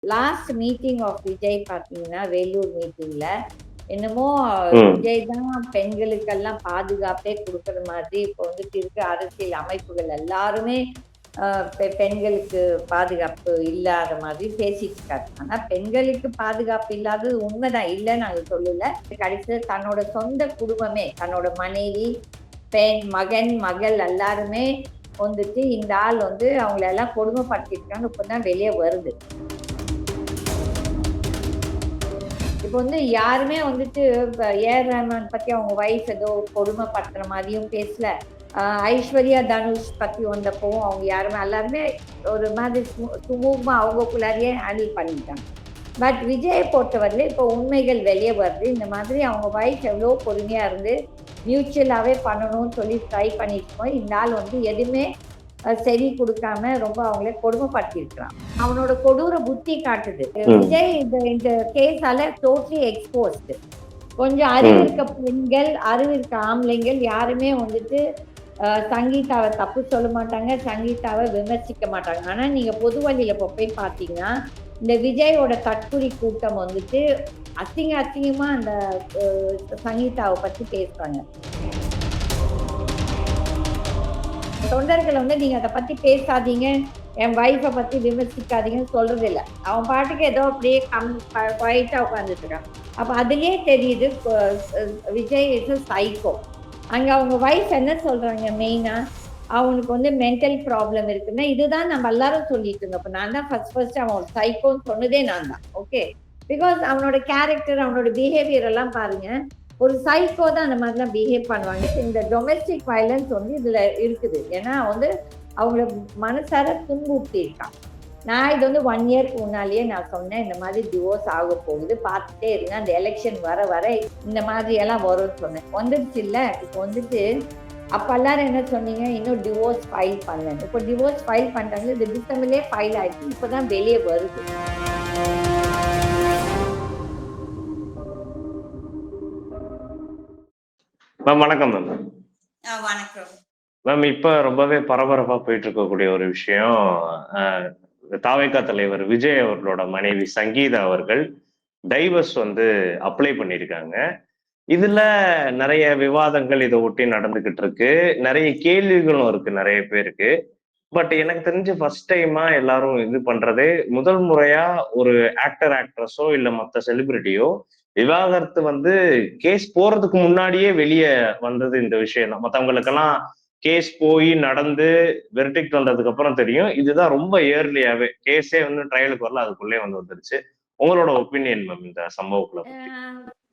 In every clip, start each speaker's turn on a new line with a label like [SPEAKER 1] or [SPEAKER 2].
[SPEAKER 1] Last meeting of Vijay பார்த்தீங்கன்னா, வேலூர் மீட்டிங்ல என்னமோ
[SPEAKER 2] ம்.
[SPEAKER 1] விஜய் தான் பெண்களுக்கெல்லாம் பாதுகாப்பே குடுக்குற மாதிரி இப்போ வந்துட்டு இருக்க அரசியல் அமைப்புகள் எல்லாருமே பெண்களுக்கு பாதுகாப்பு இல்லாத மாதிரி பேசிட்டு இருக்காரு. ஆனா பெண்களுக்கு பாதுகாப்பு இல்லாதது உண்மைதான், இல்லைன்னு நாங்க சொல்லல. கடைசியில தன்னோட சொந்த குடும்பமே, தன்னோட மனைவி, பெண், மகன், மகள் எல்லாருமே வந்துட்டு இந்த ஆள் வந்து அவங்கள எல்லாம் கொடுமைப்படுத்திருக்கான்னு இப்பதான் வெளியே வருது. இப்போ வந்து யாருமே வந்துட்டு ஏஆர் ரஹ்மான் பத்தி அவங்க வைஃப் ஏதோ கொடுமைப்படுத்துற மாதிரியும் பேசல. ஐஸ்வர்யா தனுஷ் பத்தி வந்தப்பவும் அவங்க யாருமே எல்லாருமே ஒரு மாதிரி சுமூகமா அவங்கக்குள்ளாரியே ஹேண்டில் பண்ணிட்டாங்க. பட் விஜயை பொறுத்தவரையில இப்போ உண்மைகள் வெளியே வருது. இந்த மாதிரி அவங்க வைஃப் எவ்வளோ பொறுமையா இருந்து மியூச்சுவலாவே பண்ணணும்னு சொல்லி ட்ரை பண்ணிட்டு இருக்கோம். இந்த ஆள் வந்து எதுவுமே சரி குடுக்காம ரொம்ப அவங்கள கொடுமைப்படுத்தியிருக்கிறான். அவனோட கொடூர புத்தி காட்டுது. விஜய் இந்த கேஸால டோட்டலி எக்ஸ்போஸ்டு. கொஞ்சம் அறிவு இருக்க பெண்கள், அறிவு இருக்க ஆம்பளைங்கள் யாருமே வந்துட்டு சங்கீதாவை தப்பு சொல்ல மாட்டாங்க, சங்கீதாவை விமர்சிக்க மாட்டாங்க. ஆனா நீங்க பொது வழியில இப்போ போய் பார்த்தீங்கன்னா, இந்த விஜயோட தற்குறி கூட்டம் வந்துட்டு அசிங்கமா அந்த சங்கீதாவை பத்தி பேசுறாங்க. தொண்டர்கள் வந்து நீங்க அதை பத்தி பேசாதீங்க, என் வைஃபை பத்தி விமர்சிக்காதீங்கன்னு சொல்றது இல்ல. அவன் பாட்டுக்கு ஏதோ அப்படியே குவைட்டா உட்காந்துட்டு இருக்கான். அப்ப அதுலயே தெரியுது விஜய் இஸ் சைக்கோ. அங்க அவங்க வைஃப் என்ன சொல்றாங்க மெயினா, அவனுக்கு வந்து மென்டல் ப்ராப்ளம் இருக்குன்னா, இதுதான் நம்ம எல்லாரும் சொல்லிட்டு இருந்தோம். அப்ப நான் தான் ஃபர்ஸ்ட் அவன் ஒரு சைக்கோன்னு சொன்னதே நான் தான். ஓகே. பிகாஸ் அவனோட கேரக்டர், அவனோட பிஹேவியர் எல்லாம் பாருங்க. ஒரு சைக்கோ தான் அந்த மாதிரிலாம் பிஹேவ் பண்ணுவாங்க. இந்த டொமெஸ்டிக் வயலன்ஸ் வந்து இதுல இருக்குது. ஏன்னா வந்து அவங்கள மனசார துன்புறுத்தி இருக்கான். நான் இது வந்து 1 இயர்க்கு முன்னாலேயே நான் சொன்னேன், இந்த மாதிரி டிவோர்ஸ் ஆக போகுது, பார்த்துட்டே இருங்க, அந்த எலெக்ஷன் வர வர இந்த மாதிரி எல்லாம் வரும்னு சொன்னேன். வந்துருச்சு இல்ல. இப்போ வந்துட்டு அப்ப எல்லாரும் என்ன சொன்னீங்க, இன்னும் டிவோர்ஸ் ஃபைல் பண்ணலன்னு. இப்போ டிவோர்ஸ் ஃபைல் பண்றாங்க. இது டிசம்பர்லயே ஃபைல் ஆயிடுச்சு. இப்பதான் வெளியே வருது.
[SPEAKER 2] மேம் வணக்கம் மேம்.
[SPEAKER 1] வணக்கம்.
[SPEAKER 2] மேம் இப்ப ரொம்பவே பரபரப்பா போயிட்டு இருக்கக்கூடிய ஒரு விஷயம், தாவேகா தலைவர் விஜய் அவர்களோட மனைவி சங்கீதா அவர்கள் டைவர்ஸ் வந்து அப்ளை பண்ணியிருக்காங்க. இதுல நிறைய விவாதங்கள் இதை ஒட்டி நடந்துகிட்டு இருக்கு. நிறைய கேள்விகளும் இருக்கு நிறைய பேருக்கு. பட் எனக்கு தெரிஞ்சு ஃபர்ஸ்ட் டைமா எல்லாரும் இது பண்றதே, முதல் முறையா ஒரு ஆக்ட்ரஸோ இல்ல மத்த செலிபிரிட்டியோ விவாகரத்து வந்து கேஸ் போறதுக்கு முன்னாடியே வெளிய வந்தது இந்த விஷயம் தான். மத்தவங்களுக்கெல்லாம் கேஸ் போய் நடந்து வெர்டிக்ட் வந்ததுக்கு அப்புறம் தெரியும். இதுதான் ரொம்ப இயர்லியாவே கேஸே வந்து ட்ரையலுக்கு வரல, அதுக்குள்ளே வந்து வந்துருச்சு. உங்களோட ஒப்பீனியன் மேம் இந்த சம்பவங்களை பத்தி?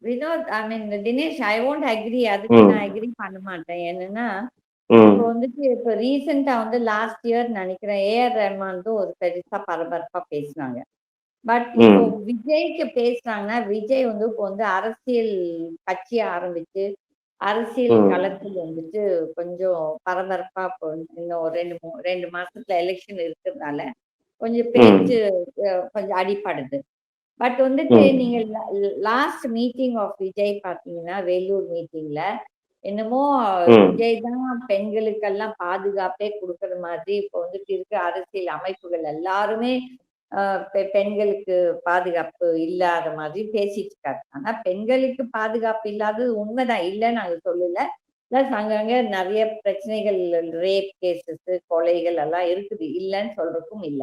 [SPEAKER 1] வினோத், ஐ மீன் தினேஷ், ஐ ஒன்ட் அக்ரி. அதுக்கு
[SPEAKER 2] ம்.
[SPEAKER 1] நான் அக்ரி பண்ண மாட்டேன். என்னன்னா, இப்போ
[SPEAKER 2] ம்.
[SPEAKER 1] வந்துட்டு இப்போ ரீசெண்டா வந்து லாஸ்ட் இயர் நினைக்கிறேன் ஏஆர் ரஹ்மான் ஒரு பெருசா பரபரப்பா பேசினாங்க. பட் இப்போ
[SPEAKER 2] ம்.
[SPEAKER 1] விஜய்க்கு பேசுறாங்கன்னா, விஜய் வந்து இப்போ வந்து அரசியல் கட்சி ஆரம்பிச்சு அரசியல்
[SPEAKER 2] ம்.
[SPEAKER 1] களத்தில் வந்துட்டு கொஞ்சம் பரபரப்பா இப்போ இன்னும் ஒரு 2 மாசத்துல எலெக்ஷன் இருக்கிறதுனால கொஞ்சம்
[SPEAKER 2] ம்.
[SPEAKER 1] பேச்சு கொஞ்சம் அடிப்படுது. பட் வந்துட்டு
[SPEAKER 2] ம்.
[SPEAKER 1] நீங்க லாஸ்ட் மீட்டிங் ஆஃப் விஜய் பார்த்தீங்கன்னா, வேலூர் மீட்டிங்ல என்னமோ
[SPEAKER 2] ம்.
[SPEAKER 1] விஜய் தான் பெண்களுக்கெல்லாம் பாதுகாப்பே குடுக்குற மாதிரி இப்போ வந்துட்டு இருக்க அரசியல் அமைப்புகள் எல்லாருமே பெண்களுக்கு பாதுகாப்பு இல்லாத மாதிரி பேசிட்டு இருக்காரு. ஆனா பெண்களுக்கு பாதுகாப்பு இல்லாதது உண்மைதான், இல்லைன்னு நாங்க சொல்லல. பிளஸ் அங்கங்க நிறைய பிரச்சனைகள், ரேப் கேசஸ், கொலைகள் எல்லாம் இருக்குது. இல்லைன்னு சொல்றதுக்கும் இல்ல.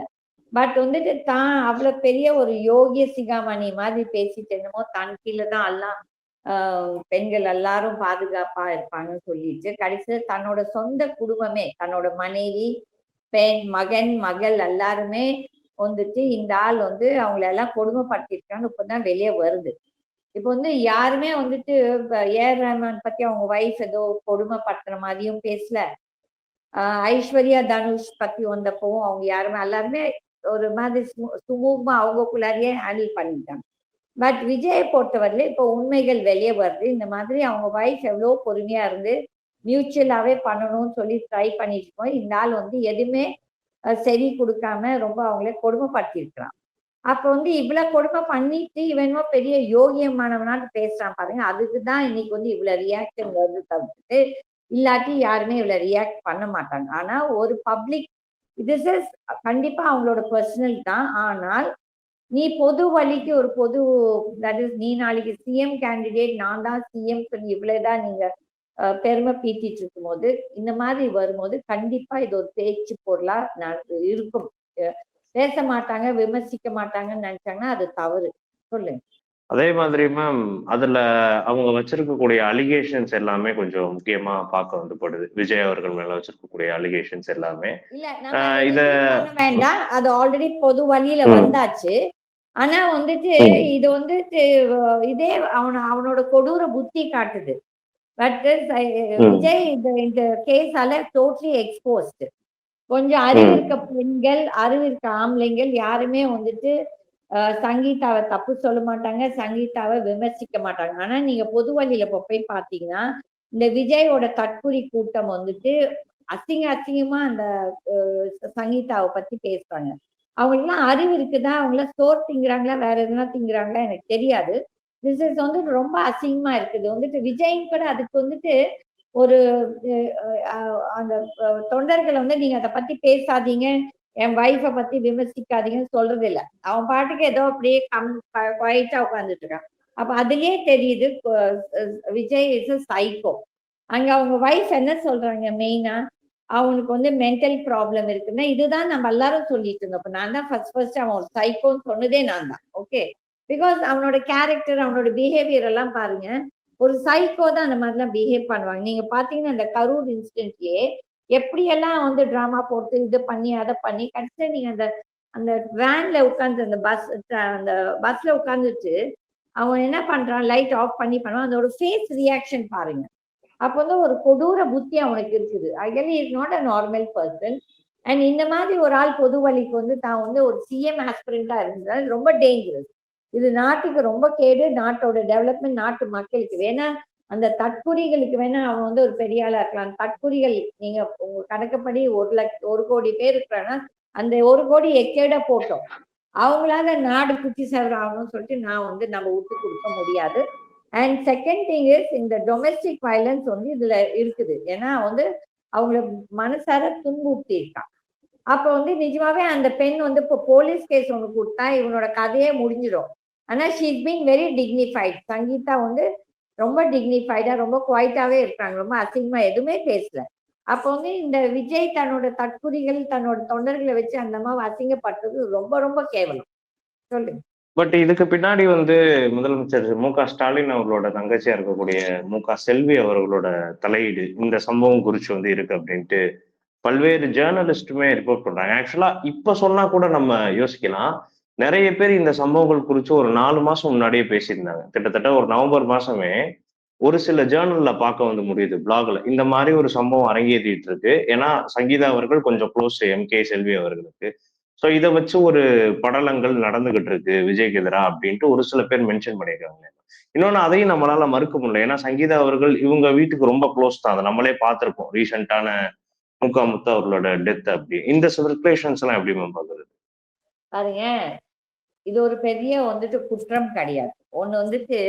[SPEAKER 1] பட் வந்துட்டு தான் அவ்வளவு பெரிய ஒரு யோகிய சிகாமணி மாதிரி பேசிட்டு என்னமோ தன் கீழே தான் எல்லாம் பெண்கள் எல்லாரும் பாதுகாப்பா இருப்பாங்கன்னு சொல்லிட்டு கடைசியில தன்னோட சொந்த குடும்பமே, தன்னோட மனைவி, பெண், மகன், மகள் எல்லாருமே வந்துட்டு இந்த ஆள் வந்து அவங்கள எல்லாம் கொடுமைப்படுத்திருக்கான்னு இப்பதான் வெளியே வருது. இப்போ வந்து யாருமே வந்துட்டு ஏஆர் ரஹ்மான் பத்தி அவங்க வைஃப் ஏதோ கொடுமைப்படுத்துற மாதிரியும் பேசல. ஐஸ்வர்யா தனுஷ் பத்தி வந்தப்பவும் அவங்க யாருமே எல்லாருமே ஒரு மாதிரி சுமூகமா அவங்கக்குள்ளாரியே ஹேண்டில் பண்ணிட்டாங்க. பட் விஜயை பொறுத்தவரையில இப்போ உண்மைகள் வெளியே வருது. இந்த மாதிரி அவங்க வைஃப் எவ்வளோ பொறுமையா இருந்து மியூச்சுவலாவே பண்ணணும்னு சொல்லி ட்ரை பண்ணிட்டு இருக்கோம். இந்த ஆள் வந்து எதுவுமே சரி குடுக்காம ரொம்ப அவங்கள கொடுமைப்படுத்தியிருக்கிறான். அப்ப வந்து இவ்வளவு கொடுமை பண்ணிட்டு இவன் என்னமோ பெரிய யோகியமானவனாட்டு பேசுறான் பாருங்க. அதுக்கு தான் இன்னைக்கு வந்து இவ்வளவு ரியாக்ஷன் வருது தவிர்த்து, இல்லாட்டி யாருமே இவ்வளவு ரியாக்ட் பண்ண மாட்டாங்க. ஆனா ஒரு பப்ளிக் திஸ் இஸ் கண்டிப்பா அவங்களோட பெர்சனல் தான். ஆனால் நீ பொது வழிக்கு ஒரு பொது தட் இஸ் நீ நாளைக்கு சிஎம் கேண்டிடேட், நான் தான் சிஎம் சொல்லி இவ்வளவுதான் நீங்க பெருமை பீத்திட்டு இருக்கும் போது இந்த மாதிரி வரும்போது கண்டிப்பா இது ஒரு பேச்சு பொருளா இருக்கும். பேச மாட்டாங்க, விமர்சிக்க மாட்டாங்கன்னு நினைச்சாங்கன்னா அது தவறு. சொல்லுங்க.
[SPEAKER 2] அதே மாதிரி மேம், அதுல அவங்க வச்சிருக்கக்கூடிய அலிகேஷன்ஸ் எல்லாமே கொஞ்சம் முக்கியமா பார்க்க வந்து படுது. விஜய் அவர்கள் மேல வச்சிருக்கக்கூடிய அலிகேஷன்ஸ் எல்லாமே.
[SPEAKER 1] இல்ல
[SPEAKER 2] அ
[SPEAKER 1] நம்ம அதை
[SPEAKER 2] இத
[SPEAKER 1] ரிவீல் பண்ண
[SPEAKER 2] ம்,
[SPEAKER 1] வேண்டாம். அது ஆல்ரெடி பொது வழியில
[SPEAKER 2] ம்,
[SPEAKER 1] வந்தாச்சு. ஆனா வந்துட்டு
[SPEAKER 2] ம்,
[SPEAKER 1] இது வந்துட்டு இதே அவனோட கொடூர புத்தி காட்டுது. பட்
[SPEAKER 2] ம்,
[SPEAKER 1] விஜய் இந்த கேஸால டோட்டலி எக்ஸ்போஸ்ட். கொஞ்சம் அறிவு
[SPEAKER 2] ம்,
[SPEAKER 1] இருக்க பெண்கள், அறிவு இருக்க ஆம்பளைங்கள் யாருமே வந்துட்டு சங்கீதாவை தப்பு சொல்ல மாட்டாங்க, சங்கீதாவை விமர்சிக்க மாட்டாங்க. ஆனா நீங்க பொது வழியில இப்ப போய் பாத்தீங்கன்னா இந்த விஜயோட தற்குறி கூட்டம் வந்துட்டு அசிங்கமா அந்த சங்கீதாவை பத்தி பேசுறாங்க. அவங்களுக்குலாம் அறிவு இருக்குதா, அவங்களாம் சோறு திங்கிறாங்களா, வேற எதுனா திங்கிறாங்களா எனக்கு தெரியாது. திஸ் இஸ் வந்து ரொம்ப அசிங்கமா இருக்குது. வந்துட்டு விஜயும் கூட அதுக்கு வந்துட்டு ஒரு அந்த தொண்டர்களை வந்து நீங்க அதை பத்தி பேசாதீங்க, என் வைஃபை பத்தி விமர்சிக்காதீங்கன்னு சொல்றது இல்ல. அவன் பாட்டுக்கு ஏதோ அப்படியே குவைட்டா உட்கார்ந்துட்டு இருக்கான். அப்ப அதுலயே தெரியுது விஜய் இஸ் அ சைக்கோ. அங்க அவங்க வைஃப் என்ன சொல்றாங்க மெயினா, அவனுக்கு வந்து மென்டல் ப்ராப்ளம் இருக்குன்னா இதுதான் நம்ம எல்லாரும் சொல்லிட்டு இருந்தோம். இப்ப நான் தான் ஃபர்ஸ்ட் அவன் ஒரு சைக்கோன்னு சொன்னதே நான் தான். ஓகே. பிகாஸ் அவனோட கேரக்டர், அவனோட பிஹேவியர் எல்லாம் பாருங்க. ஒரு சைக்கோ தான் அந்த மாதிரிலாம் பிஹேவ் பண்ணுவாங்க. நீங்க பாத்தீங்கன்னா இந்த கரூர் இன்சிடென்ட்லயே எப்படியெல்லாம் வந்து டிராமா போட்டு இது பண்ணி அதை பண்ணி கடைசியா நீங்க அந்த அந்த வேன்ல உட்கார்ந்து அந்த பஸ்ல உட்கார்ந்துட்டு அவன் என்ன பண்றான், லைட் ஆஃப் பண்ணி பண்ணுவான். அதோட ஃபேஸ் ரியாக்ஷன் பாருங்க. அப்ப வந்து ஒரு கொடூர புத்தி அவனுக்கு இருக்குது. Ideally is not a normal person. And இந்த மாதிரி ஒரு ஆள் பொது வழிக்கு வந்து தான் வந்து ஒரு சிஎம் ஆஸ்பிரண்டா இருந்தது ரொம்ப டேஞ்சரஸ். இது நாட்டுக்கு ரொம்ப கேடு, நாட்டோட டெவலப்மெண்ட், நாட்டு மக்களுக்கு வேணா அந்த தற்குறிகளுக்கு வேணா அவன் வந்து ஒரு பெரிய ஆளா இருக்கலாம். தற்குறிகள் நீங்க உங்க கணக்குப்படி 1 கோடி பேர் இருக்கிறான்னா அந்த 1 கோடி எக்கேட போட்டோம். அவங்களால நாடு குட்டி சேவர் ஆகணும்னு சொல்லிட்டு நான் வந்து நம்ம விட்டு கொடுக்க முடியாது. அண்ட் செகண்ட் திங் இஸ் இந்த டொமெஸ்டிக் வயலன்ஸ் வந்து இதுல இருக்குது. ஏன்னா வந்து அவங்கள மனசார துன்புறுத்தி இருக்கான். அப்ப வந்து நிஜமாவே அந்த பெண் வந்து இப்போ போலீஸ் கேஸ் ஒண்ணு கொடுத்தா இவனோட கதையே முடிஞ்சிடும். ஆனா she is been very dignified. Sangeetha வந்து ரொம்ப டிக்னிஃபைடா ரொம்ப குவைட்டாவே இருக்காங்க. ரொம்ப அசிங்கமா எதுவுமே பேசல. அப்ப வந்து இந்த விஜய் தன்னோட தற்குறிகள், தன்னோட தொண்டர்களை வச்சு அந்த மாதிரி அசிங்கப்பட்டது ரொம்ப ரொம்ப கேவலம். சொல்லுங்க.
[SPEAKER 2] பட் இதுக்கு பின்னாடி வந்து முதலமைச்சர் மு.க. ஸ்டாலின் அவர்களோட தங்கச்சியா இருக்கக்கூடிய மு.க. செல்வி அவர்களோட தலையீடு இந்த சம்பவம் குறிச்சு வந்து இருக்கு அப்படின்ட்டு பல்வேறு ஜேர்னலிஸ்ட்டுமே ரிப்போர்ட் பண்றாங்க. ஆக்சுவலா இப்ப சொன்னா கூட நம்ம யோசிக்கலாம். நெறைய பேர் இந்த சம்பவங்கள் குறிச்சு ஒரு 4 மாசம் முன்னாடியே பேசியிருந்தாங்க. கிட்டத்தட்ட ஒரு நவம்பர் மாசமே ஒரு சில ஜேர்னல்ல பார்க்க வந்து முடியுது பிளாக்ல. இந்த மாரி ஒரு சம்பவம் அரங்கேறிட்டு இருக்கு. ஏன்னா சங்கீதா அவர்கள் கொஞ்சம் க்ளோஸ் எம்.கே. செல்வி அவர்களுக்கு. ஸோ இத வச்சு ஒரு படலங்கள் நடந்துகிட்டு இருக்கு விஜய்க்கு எதிரா அப்படின்ட்டு ஒரு சில பேர் மென்ஷன் பண்ணியிருக்காங்க. இன்னொன்னு அதையும் நம்மளால மறுக்க முடியல. ஏன்னா சங்கீதா அவர்கள் இவங்க வீட்டுக்கு ரொம்ப க்ளோஸ் தான். அத நம்மளே பார்த்திருப்போம். ரீசென்ட்டான முத்து அவர்களோட டெத் அப்படி. இந்த சர்க்குலேஷன்ஸ் எல்லாம் எப்படி மேம் பாக்குறது?
[SPEAKER 1] பாருங்க, இது ஒரு பெரிய வந்துட்டு குற்றம் கிடையாது. ஒண்ணு வந்துட்டு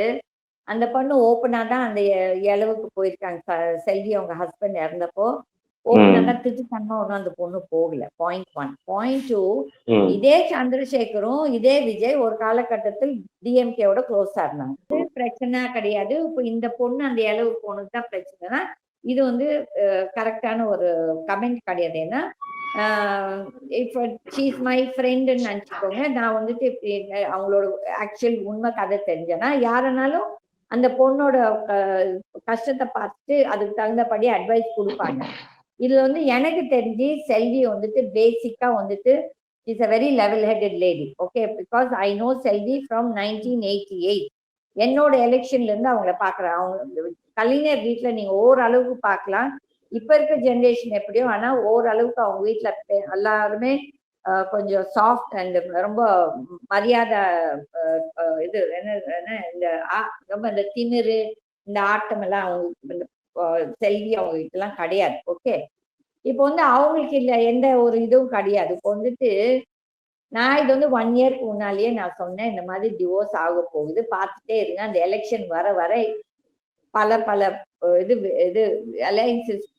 [SPEAKER 1] அந்த பொண்ணு ஓப்பனா தான் அந்த எளவுக்கு போயிருக்காங்க. செல்வி அவங்க ஹஸ்பண்ட் இறந்தப்போ ஓப்பனா
[SPEAKER 2] ம்,
[SPEAKER 1] தான் திருட்டுத்தனமா ஒண்ணும் அந்த பொண்ணு போகல. பாயிண்ட் 1. பாயிண்ட் 2,
[SPEAKER 2] ம்,
[SPEAKER 1] இதே சந்திரசேகரும், இதே விஜய் ஒரு காலகட்டத்தில் டிஎம்கேவோட க்ளோஸா இருந்தாங்க. இது பிரச்சனை கிடையாது. இப்போ இந்த பொண்ணு அந்த எளவுக்கு போனது தான் பிரச்சனைனா, இது வந்து கரெக்டான ஒரு கமெண்ட் கிடையாது. ஏன்னா, இப்போ ஷீ இஸ் மை ஃப்ரெண்டுன்னு நினச்சிக்கோங்க. நான் வந்துட்டு இப்படி அவங்களோட ஆக்சுவல் உண்மை கதை தெரிஞ்சேன்னா, யாருனாலும் அந்த பொண்ணோட கஷ்டத்தை பார்த்துட்டு அதுக்கு தகுந்தபடி அட்வைஸ் கொடுப்பாங்க. இதுல வந்து எனக்கு தெரிஞ்சு செல்வி வந்துட்டு பேசிக்கா வந்துட்டு is a very level headed lady. Okay. Because I know Selvi from 1988. என்னோட எலெக்ஷன்ல இருந்து அவங்கள பாக்குறேன். அவங்க கலைஞர் வீட்டுல நீங்க ஓரளவுக்கு பார்க்கலாம். இப்ப இருக்க ஜெனரேஷன் எப்படியோ, ஆனா ஓரளவுக்கு அவங்க வீட்டுல எல்லாருமே கொஞ்சம் சாஃப்ட் அண்ட் ரொம்ப மரியாதை, இது என்ன இந்த ரொம்ப இந்த திமிரு, இந்த ஆட்டம் எல்லாம் அவங்க செல்வி அவங்க வீட்டுலாம் கிடையாது. ஓகே. இப்போ வந்து அவங்களுக்கு இல்ல எந்த ஒரு இதுவும் கிடையாது. இப்போ வந்துட்டு நான் இது வந்து 1 இயர்க்கு முன்னாலேயே நான் சொன்னேன், இந்த மாதிரி டிவோர்ஸ் ஆக போகுது, பார்த்துட்டே இருங்க. அந்த எலெக்ஷன் வர வர பல பல இது இது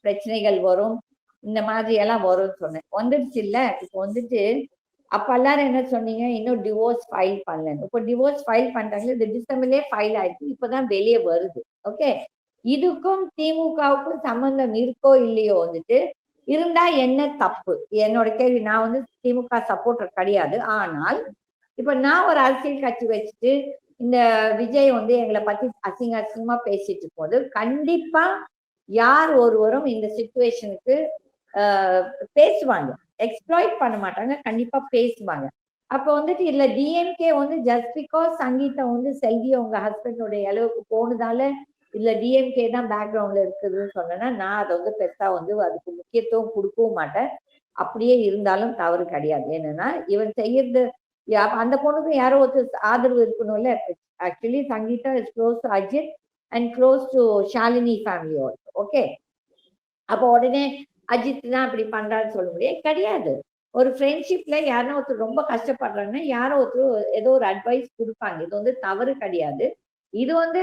[SPEAKER 1] பிரச்சனைகள் வரும். இந்த மாதிரி எல்லாம் வரும்னு சொன்னேன். வந்துடுச்சு இல்ல. இப்போ வந்துட்டு அப்ப எல்லாரும் என்ன சொன்னீங்க, இன்னும் டிவோர்ஸ் ஃபைல் பண்ணலன்னு. இப்போ டிவோர்ஸ் ஃபைல் பண்றாங்க. இது டிசம்பர்லயே ஃபைல் ஆயிடுச்சு. இப்பதான் வெளியே வருது. ஓகே. இதுக்கும் திமுகவுக்கும் சம்பந்தம் இருக்கோ இல்லையோ வந்துட்டு, இருந்தா என்ன தப்பு? என்னோட கேள்வி. நான் வந்து திமுக சப்போர்ட்டர் கிடையாது. ஆனால் இப்ப நான் ஒரு அரசியல் கட்சி வச்சுட்டு இந்த விஜய் வந்து எங்களை பத்தி அசிங்கமா பேசிட்டு இருக்கும்போது கண்டிப்பா யார் ஒருவரும் இந்த சிச்சுவேஷனுக்கு பேசுவாங்க. எக்ஸ்ப்ளாய்ட் பண்ண மாட்டாங்க. கண்டிப்பா பேசுவாங்க. அப்ப வந்துட்டு இல்ல டிஎம்கே வந்து ஜஸ்ட் பிகாஸ் சங்கீதா வந்து செல்வி உங்க ஹஸ்பண்டோட அளவுக்கு போனதால இல்ல டிஎம்கே தான் பேக்ரவுண்ட்ல இருக்குதுன்னு சொன்னேன்னா நான் அதை வந்து பெருசா வந்து அதுக்கு முக்கியத்துவம் கொடுக்கவும் மாட்டேன். அப்படியே இருந்தாலும் தவறு கிடையாது. என்னன்னா இவன் செய்யறது அந்த பொண்ணுக்கு யாரோ ஒருத்தர் ஆதரவு இருக்கணும்ல. Actually Sangeetha is close to Ajith and close to Shalini family also. Okay. அப்போ உடனே அஜித் தான் அப்படி பண்றான்னு சொல்ல முடியாது. கிடையாது. ஒரு ஃப்ரெண்ட்ஷிப்ல யாரோ ஒருத்தர் ரொம்ப கஷ்டப்படுறாங்கன்னா யாரோ ஒருத்தர் ஏதோ ஒரு அட்வைஸ் கொடுப்பாங்க. இது வந்து தவறு கிடையாது. இது வந்து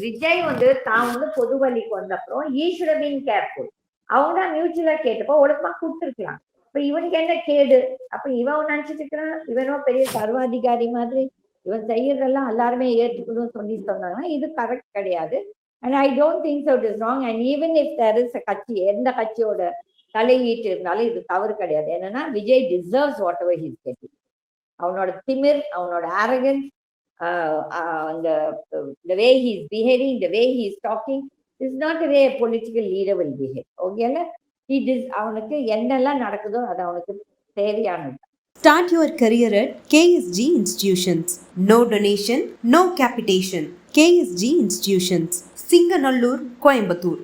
[SPEAKER 1] விஜய் வந்து தான் வந்து பொது வழிக்கு வந்த அப்புறம் he should have been careful. அவங்க தான் மியூச்சுவலா கேட்டப்போ ஒழுக்கமா கொடுத்துருக்கலாம். இப்ப இவனுக்கு என்ன கேடு? அப்ப இவன் நினைச்சிட்டு இருக்கிறான் இவனோ பெரிய சர்வாதிகாரி மாதிரி இவன் செய்யறதெல்லாம் எல்லாருமே ஏற்றுக்கணும்னு சொன்னாங்கன்னா இது கரெக்ட் கிடையாது. And I don't think so it is wrong. And even if there is a கட்சி எந்த கட்சியோட தலையீட்டு இருந்தாலும் இது தவறு கிடையாது. என்னன்னா Vijay deserves what ever he's getting. அவனோட திமிர், அவனோட அரகன்ஸ், அந்த the way he is behaving, the way he is talking is not the way a political leader will behave. ஓகேல அவனுக்கு என்னெல்லாம் நடக்குதோ அது அவனுக்கு தேவையானது.
[SPEAKER 3] Start your career at KSG Institutions. No donation, no capitation. KSG Institutions, Singanallur, Coimbatore.